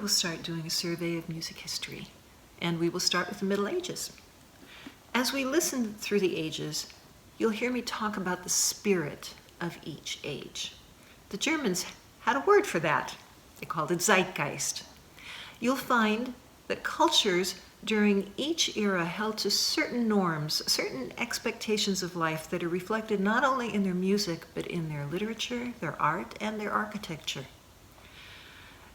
will start doing a survey of music history, and we will start with the Middle Ages. As we listen through the ages, you'll hear me talk about the spirit of each age. The Germans had a word for that. They called it Zeitgeist. You'll find that cultures during each era held to certain norms, certain expectations of life that are reflected not only in their music, but in their literature, their art, and their architecture.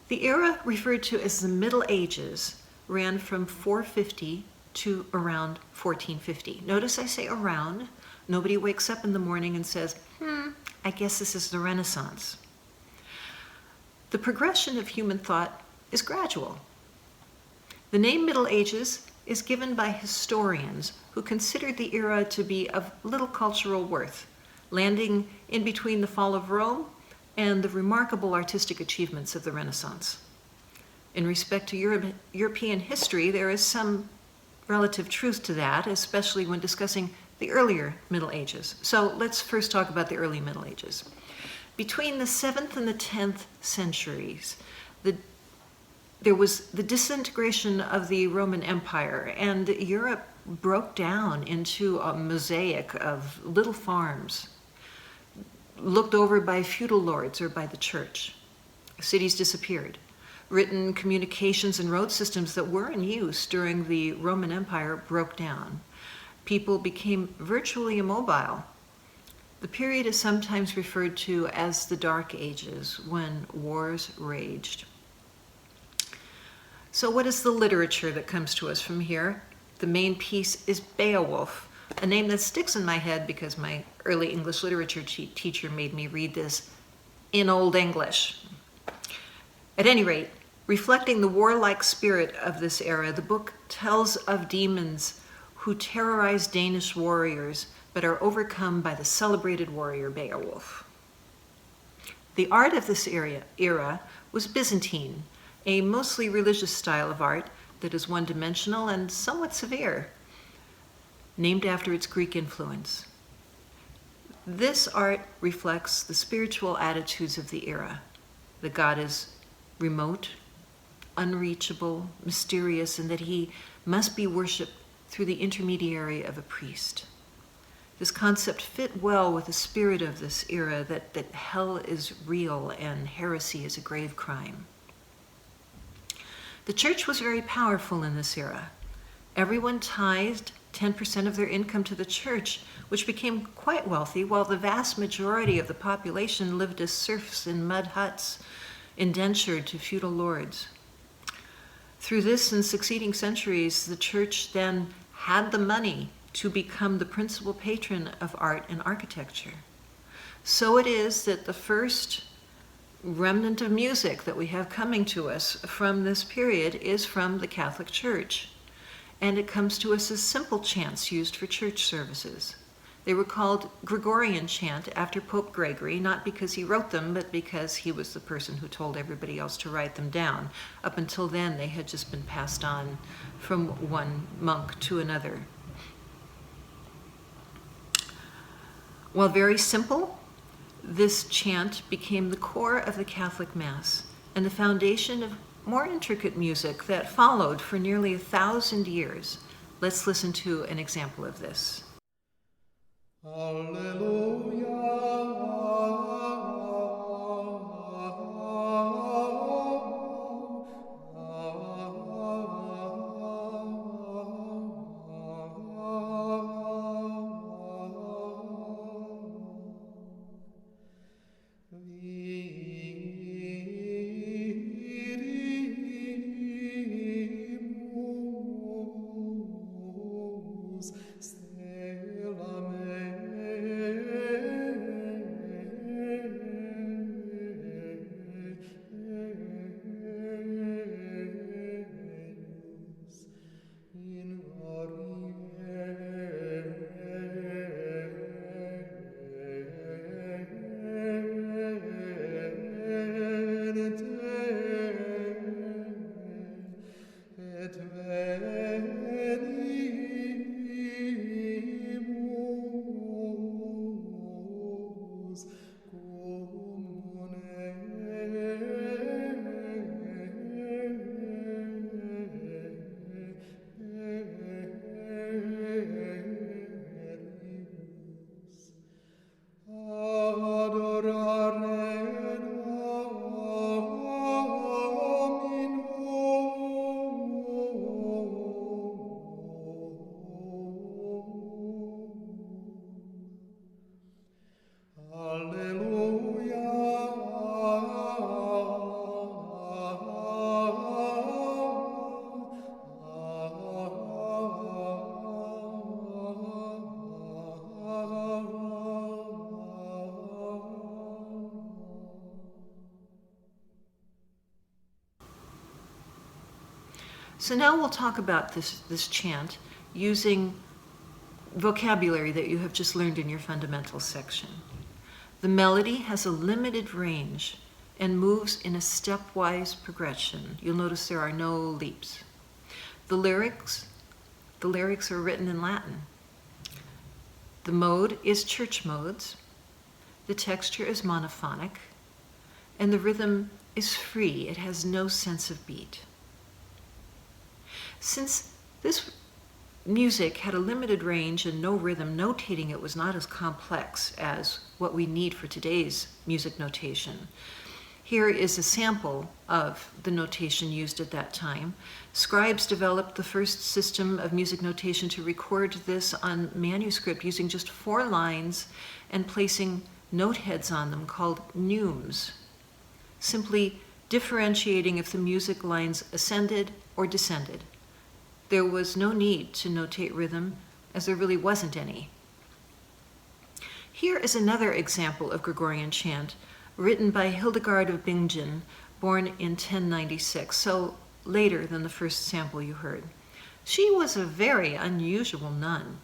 The era referred to as the Middle Ages ran from 450 to around 1450. Notice I say around. Nobody wakes up in the morning and says, I guess this is the Renaissance. The progression of human thought is gradual. The name Middle Ages is given by historians who considered the era to be of little cultural worth, landing in between the fall of Rome and the remarkable artistic achievements of the Renaissance. In respect to European history, there is some relative truth to that, especially when discussing the earlier Middle Ages. So let's first talk about the early Middle Ages. Between the 7th and the 10th centuries, there was the disintegration of the Roman Empire, and Europe broke down into a mosaic of little farms, looked over by feudal lords or by the church. Cities disappeared. Written communications and road systems that were in use during the Roman Empire broke down. People became virtually immobile. The period is sometimes referred to as the Dark Ages, when wars raged. So what is the literature that comes to us from here? The main piece is Beowulf, a name that sticks in my head because my early English literature teacher made me read this in Old English. At any rate, reflecting the warlike spirit of this era, the book tells of demons who terrorize Danish warriors but are overcome by the celebrated warrior Beowulf. The art of this era was Byzantine, a mostly religious style of art that is one-dimensional and somewhat severe, named after its Greek influence. This art reflects the spiritual attitudes of the era. The god is remote, unreachable, mysterious, and that he must be worshipped through the intermediary of a priest. This concept fit well with the spirit of this era, that hell is real and heresy is a grave crime. The church was very powerful in this era. Everyone tithed 10% of their income to the church, which became quite wealthy, while the vast majority of the population lived as serfs in mud huts, indentured to feudal lords. Through this and succeeding centuries, the church then had the money to become the principal patron of art and architecture. So it is that the first remnant of music that we have coming to us from this period is from the Catholic Church. And it comes to us as simple chants used for church services. They were called Gregorian chant after Pope Gregory, not because he wrote them, but because he was the person who told everybody else to write them down. Up until then, they had just been passed on from one monk to another. While very simple, this chant became the core of the Catholic Mass and the foundation of more intricate music that followed for nearly 1,000 years. Let's listen to an example of this. So now we'll talk about this chant using vocabulary that you have just learned in your fundamentals section. The melody has a limited range and moves in a stepwise progression. You'll notice there are no leaps. The lyrics are written in Latin. The mode is church modes. The texture is monophonic. And the rhythm is free. It has no sense of beat. Since this music had a limited range and no rhythm, notating it was not as complex as what we need for today's music notation. Here is a sample of the notation used at that time. Scribes developed the first system of music notation to record this on manuscript using just 4 lines and placing note heads on them called neumes, simply differentiating if the music lines ascended or descended. There was no need to notate rhythm, as there really wasn't any. Here is another example of Gregorian chant, written by Hildegard of Bingen, born in 1096, so later than the first sample you heard. She was a very unusual nun,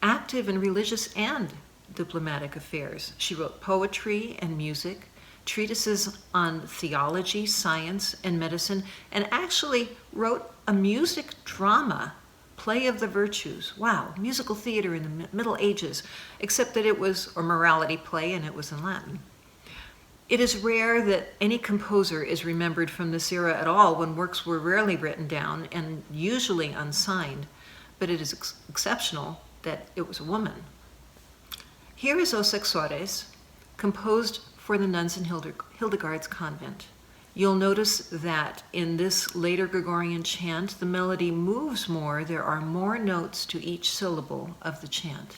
active in religious and diplomatic affairs. She wrote poetry and music, treatises on theology, science, and medicine, and actually wrote a music drama, Play of the Virtues. Wow, musical theater in the Middle Ages, except that it was a morality play and it was in Latin. It is rare that any composer is remembered from this era at all, when works were rarely written down and usually unsigned, but it is exceptional that it was a woman. Here is Os Exores, composed for the nuns in Hildegard's convent. You'll notice that in this later Gregorian chant, the melody moves more. There are more notes to each syllable of the chant.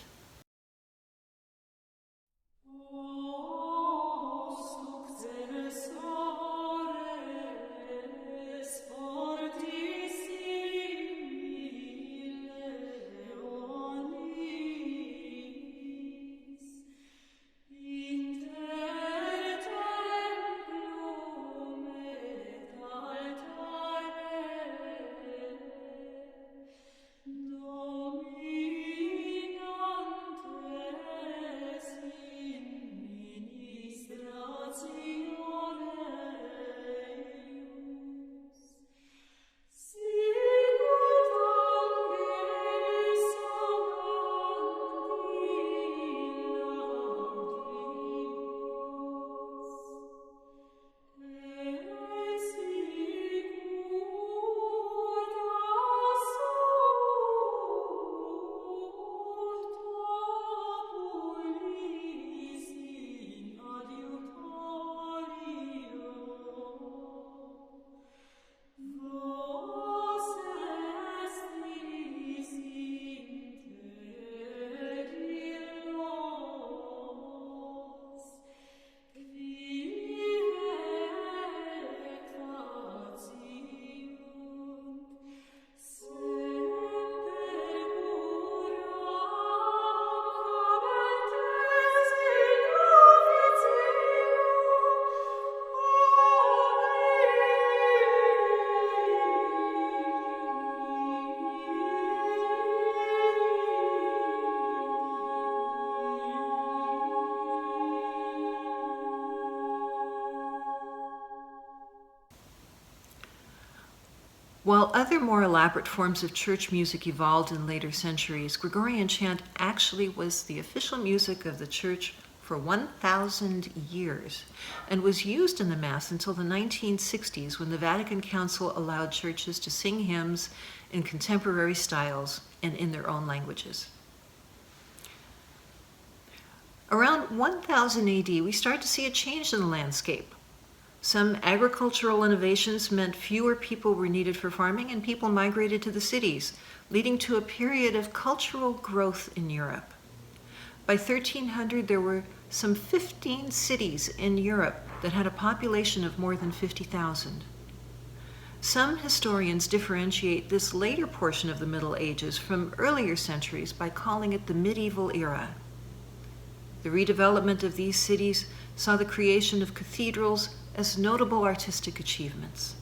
While other more elaborate forms of church music evolved in later centuries, Gregorian chant actually was the official music of the church for 1,000 years and was used in the Mass until the 1960s, when the Vatican Council allowed churches to sing hymns in contemporary styles and in their own languages. Around 1000 AD, we start to see a change in the landscape. Some agricultural innovations meant fewer people were needed for farming, and people migrated to the cities, leading to a period of cultural growth in Europe. By 1300, there were some 15 cities in Europe that had a population of more than 50,000. Some historians differentiate this later portion of the Middle Ages from earlier centuries by calling it the medieval era. The redevelopment of these cities saw the creation of cathedrals as notable artistic achievements.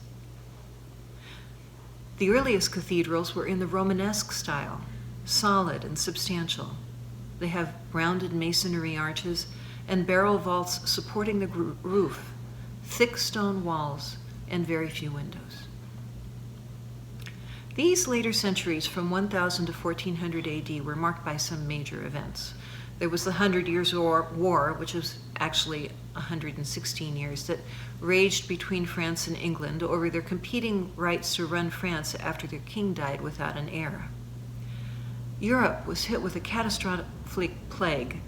The earliest cathedrals were in the Romanesque style, solid and substantial. They have rounded masonry arches and barrel vaults supporting the roof, thick stone walls, and very few windows. These later centuries from 1000 to 1400 AD were marked by some major events. There was the 100 Years' War, which was actually 116 years, that raged between France and England over their competing rights to run France after their king died without an heir. Europe was hit with a catastrophic plague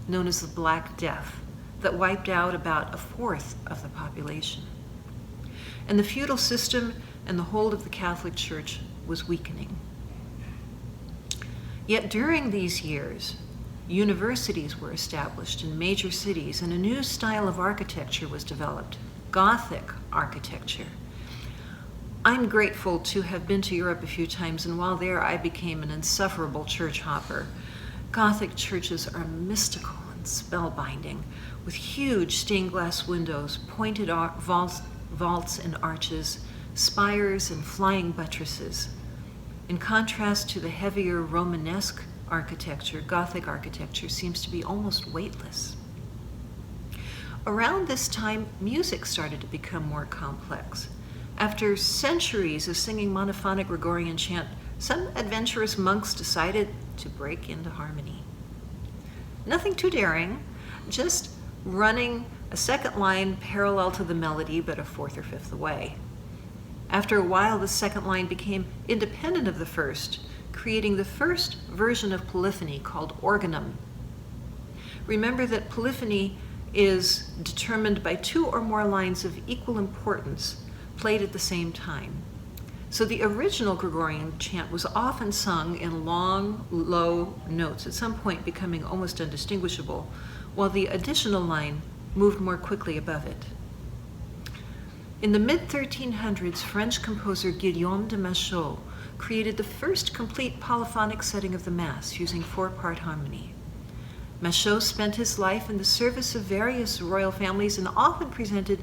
known as the Black Death that wiped out about a fourth of the population. And the feudal system and the hold of the Catholic Church was weakening. Yet during these years, universities were established in major cities and a new style of architecture was developed, Gothic architecture. I'm grateful to have been to Europe a few times, and while there I became an insufferable church hopper. Gothic churches are mystical and spellbinding, with huge stained glass windows, pointed vaults and arches, spires and flying buttresses. In contrast to the heavier Romanesque architecture, Gothic architecture seems to be almost weightless. Around this time, music started to become more complex. After centuries of singing monophonic Gregorian chant, some adventurous monks decided to break into harmony. Nothing too daring, just running a second line parallel to the melody, but a fourth or fifth away. After a while, the second line became independent of the first, creating the first version of polyphony called organum. Remember that polyphony is determined by two or more lines of equal importance played at the same time. So the original Gregorian chant was often sung in long, low notes, at some point becoming almost undistinguishable, while the additional line moved more quickly above it. In the mid-1300s, French composer Guillaume de Machaut created the first complete polyphonic setting of the Mass using four-part harmony. Machaut spent his life in the service of various royal families and often presented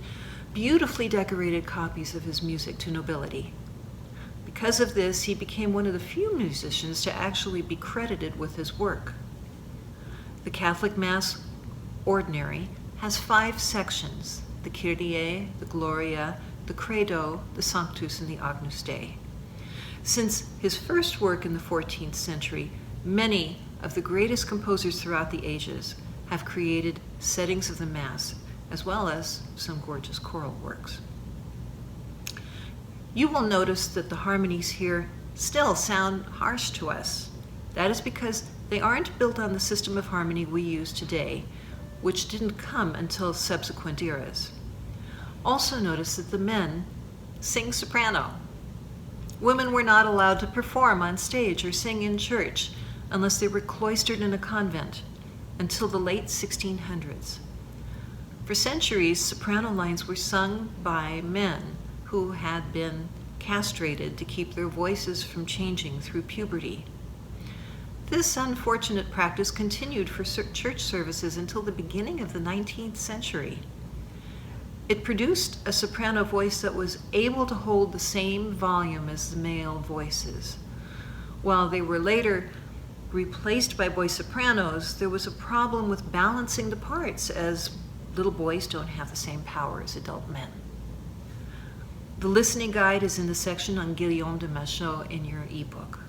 beautifully decorated copies of his music to nobility. Because of this, he became one of the few musicians to actually be credited with his work. The Catholic Mass Ordinary has 5 sections: the Kyrie, the Gloria, the Credo, the Sanctus, and the Agnus Dei. Since his first work in the 14th century, many of the greatest composers throughout the ages have created settings of the Mass, as well as some gorgeous choral works. You will notice that the harmonies here still sound harsh to us. That is because they aren't built on the system of harmony we use today, which didn't come until subsequent eras. Also notice that the men sing soprano. Women were not allowed to perform on stage or sing in church unless they were cloistered in a convent until the late 1600s. For centuries, soprano lines were sung by men who had been castrated to keep their voices from changing through puberty. This unfortunate practice continued for church services until the beginning of the 19th century. It produced a soprano voice that was able to hold the same volume as the male voices. While they were later replaced by boy sopranos, there was a problem with balancing the parts, as little boys don't have the same power as adult men. The listening guide is in the section on Guillaume de Machaut in your ebook.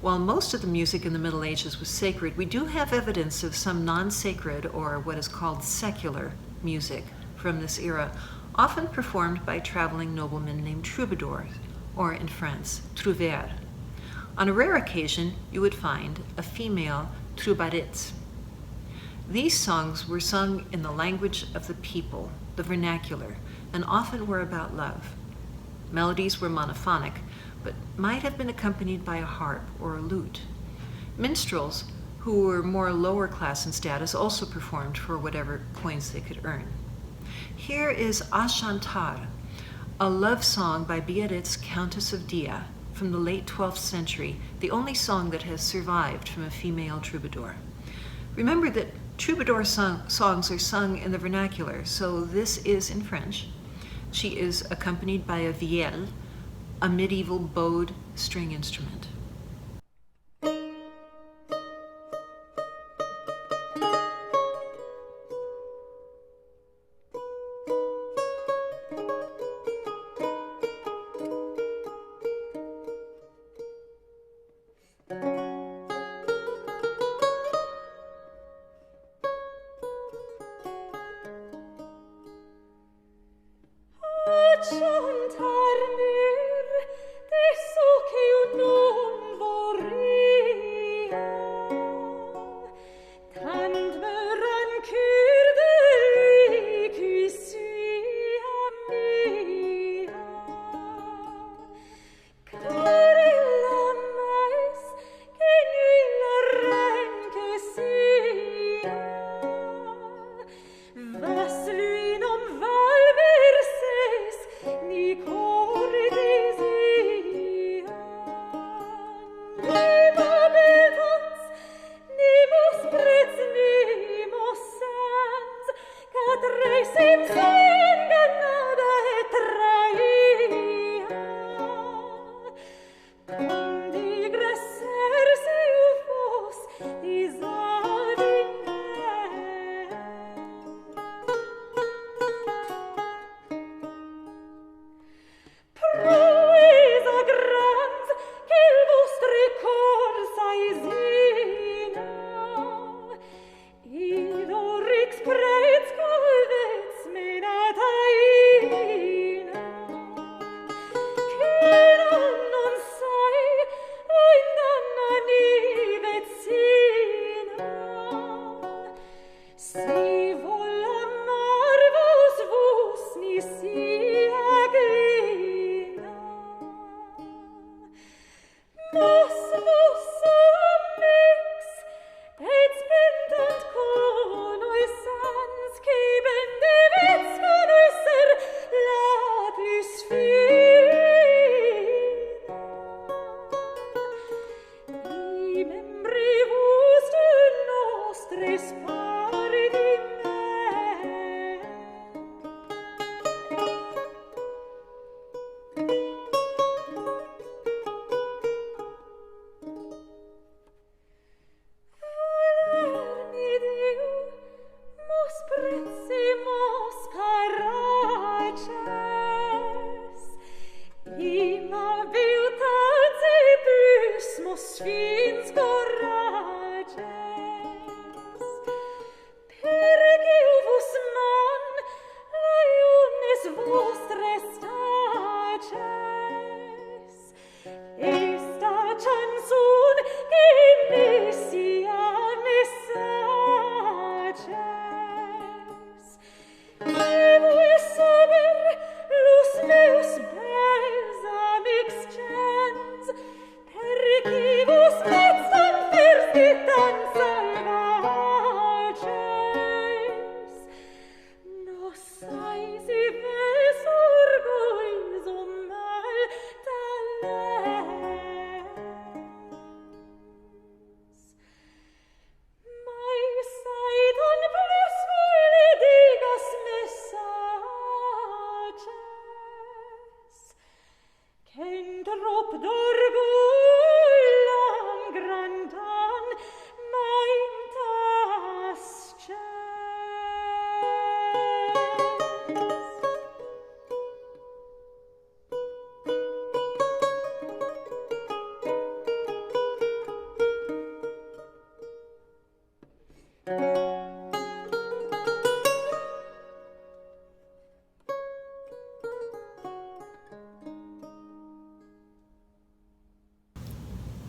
While most of the music in the Middle Ages was sacred, we do have evidence of some non-sacred, or what is called secular, music from this era, often performed by traveling noblemen named troubadours, or in France, trouvères. On a rare occasion, you would find a female troubadette. These songs were sung in the language of the people, the vernacular, and often were about love. Melodies were monophonic, but might have been accompanied by a harp or a lute. Minstrels, who were more lower class in status, also performed for whatever coins they could earn. Here is A Chantal, a love song by Biarritz, Countess of Dia, from the late 12th century, the only song that has survived from a female troubadour. Remember that troubadour songs are sung in the vernacular, so this is in French. She is accompanied by a vielle, a medieval bowed string instrument.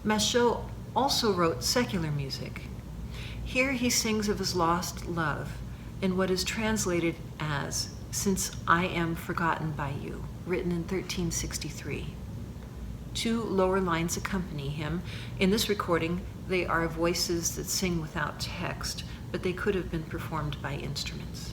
Machaut also wrote secular music. Here he sings of his lost love in what is translated as "Since I Am Forgotten by You," written in 1363. Two lower lines accompany him. In this recording, they are voices that sing without text, but they could have been performed by instruments.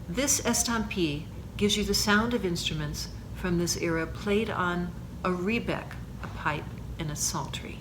This estampille gives you the sound of instruments from this era played on a rebec, a pipe, and a psaltery.